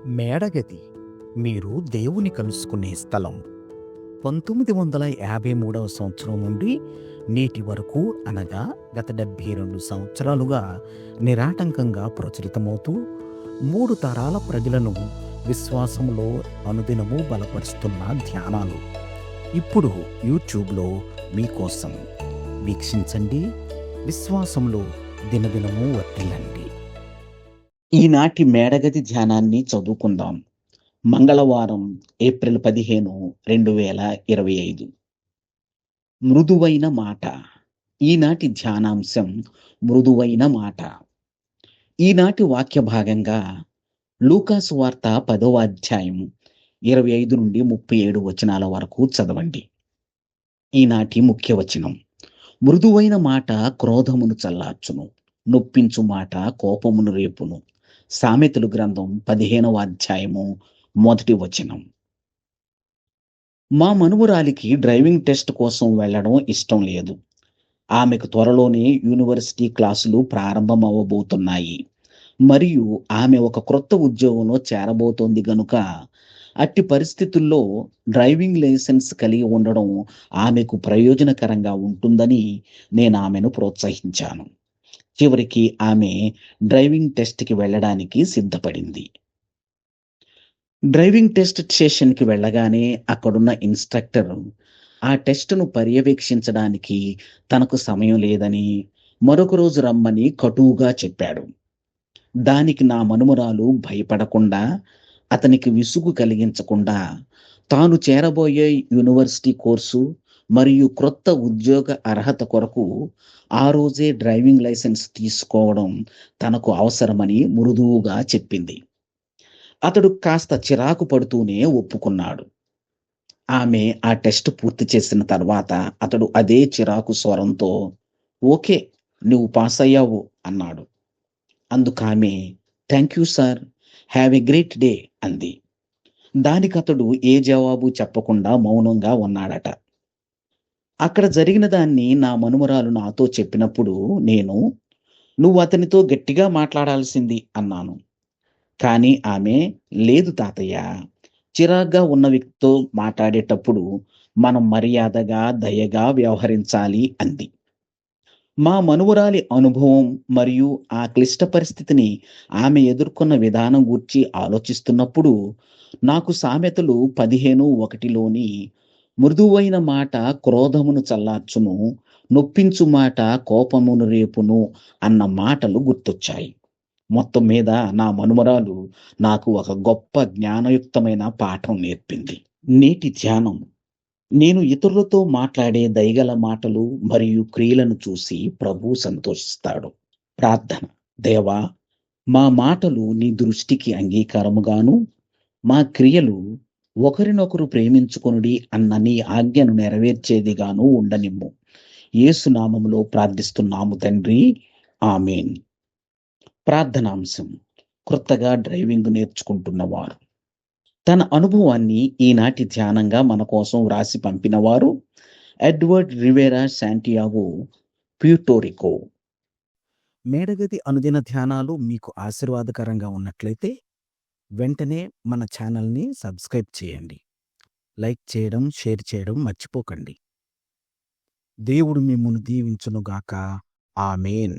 మేడగది మీరు దేవుని కలుసుకునే స్థలం. 1953 సంవత్సరం నుండి నేటి వరకు, అనగా గత 72 సంవత్సరాలుగా నిరాటంకంగా ప్రచురితమవుతూ 3 తరాల ప్రజలను విశ్వాసంలో అనుదినము బలపరుస్తున్న ధ్యానాలు ఇప్పుడు యూట్యూబ్లో మీకోసం. వీక్షించండి, విశ్వాసంలో దినదినము వర్ధిల్లండి. ఈనాటి మేడగది ధ్యానాన్ని చదువుకుందాం. మంగళవారం, ఏప్రిల్ 15, 2025. మృదువైన మాట. ఈనాటి ధ్యానాంశం మృదువైన మాట. ఈనాటి వాక్య భాగంగా లూకాసు వార్త 10వ అధ్యాయం 25 నుండి 37 వచనాల వరకు చదవండి. ఈనాటి ముఖ్య వచనం: మృదువైన మాట క్రోధమును చల్లార్చును, నొప్పించు మాట కోపమును రేపును. సామెతలు గ్రంథం 15వ అధ్యాయము 1వ వచనం. మా మనుమరాలికి డ్రైవింగ్ టెస్ట్ కోసం వెళ్ళడం ఇష్టం లేదు. ఆమెకు త్వరలోనే యూనివర్సిటీ క్లాసులు ప్రారంభం అవ్వబోతున్నాయి మరియు ఆమె ఒక క్రొత్త ఉద్యోగంలో చేరబోతోంది గనుక అట్టి పరిస్థితుల్లో డ్రైవింగ్ లైసెన్స్ కలిగి ఉండడం ఆమెకు ప్రయోజనకరంగా ఉంటుందని నేను ఆమెను ప్రోత్సహించాను. చివరికి ఆమె డ్రైవింగ్ టెస్ట్కి వెళ్ళడానికి సిద్ధపడింది. డ్రైవింగ్ టెస్ట్ స్టేషన్కి వెళ్ళగానే అక్కడున్న ఇన్స్ట్రక్టర్ ఆ టెస్టును పర్యవేక్షించడానికి తనకు సమయం లేదని, మరొక రోజు రమ్మని కటువుగా చెప్పాడు. దానికి నా మనుమరాలు భయపడకుండా, అతనికి విసుగు కలిగించకుండా, తాను చేరబోయే యూనివర్సిటీ కోర్సు మరియు క్రొత్త ఉద్యోగ అర్హత కొరకు ఆ రోజే డ్రైవింగ్ లైసెన్స్ తీసుకోవడం తనకు అవసరమని మృదువుగా చెప్పింది. అతడు కాస్త చిరాకు పడుతూనే ఒప్పుకున్నాడు. ఆమె ఆ టెస్ట్ పూర్తి చేసిన తర్వాత అతడు అదే చిరాకు స్వరంతో, "ఓకే, నువ్వు పాస్ అయ్యావు" అన్నాడు. అందుకామె, "thank you sir, have a great day" అంది. దానికి అతడు ఏ జవాబు చెప్పకుండా మౌనంగా ఉన్నాడట. అక్కడ జరిగిన దాన్ని నా మనుమరాలు నాతో చెప్పినప్పుడు నేను, "నువ్వు అతనితో గట్టిగా మాట్లాడాల్సింది" అన్నాను. కానీ ఆమె, "లేదు తాతయ్య, చిరాగ్గా ఉన్న వ్యక్తితో మాట్లాడేటప్పుడు మనం మర్యాదగా, దయగా వ్యవహరించాలి" అంది. మా మనుమరాలి అనుభవం మరియు ఆ క్లిష్ట పరిస్థితిని ఆమె ఎదుర్కొన్న విధానం గూర్చి ఆలోచిస్తున్నప్పుడు నాకు సామెతలు 15:1లోని మృదువైన మాట క్రోధమును చల్లార్చును, నొప్పించు మాట కోపమును రేపును అన్న మాటలు గుర్తొచ్చాయి. మొత్తం మీద నా మనుమరాలు నాకు ఒక గొప్ప జ్ఞానయుక్తమైన పాఠం నేర్పింది. నేటి ధ్యానం: నేను ఇతరులతో మాట్లాడే దయగల మాటలు మరియు క్రియలను చూసి ప్రభువు సంతోషిస్తాడు. ప్రార్థన: దేవా, మా మాటలు నీ దృష్టికి అంగీకారముగాను, మా క్రియలు ఒకరినొకరు ప్రేమించుకొనుడి అన్న నీ ఆజ్ఞను నెరవేర్చేదిగాను ఉండనిమ్ము. యేసు నామములో ప్రార్థిస్తున్నాము తండ్రి, ఆమేన్. ప్రార్థనాంశం: క్రొత్తగా డ్రైవింగ్ నేర్చుకుంటున్నవారు. తన అనుభవాన్ని ఈనాటి ధ్యానంగా మన కోసం వ్రాసి పంపినవారు ఎడ్వర్డ్ రివేరా శాంటియాగో, ప్యూర్టోరికో. మేడగది అనుదిన ధ్యానాలు మీకు ఆశీర్వాదకరంగా ఉన్నట్లయితే వెంటనే మన ఛానల్ని సబ్స్క్రైబ్ చేయండి. లైక్ చేయడం, షేర్ చేయడం మర్చిపోకండి. దేవుడు మిమ్మును దీవించునుగాక. ఆమేన్.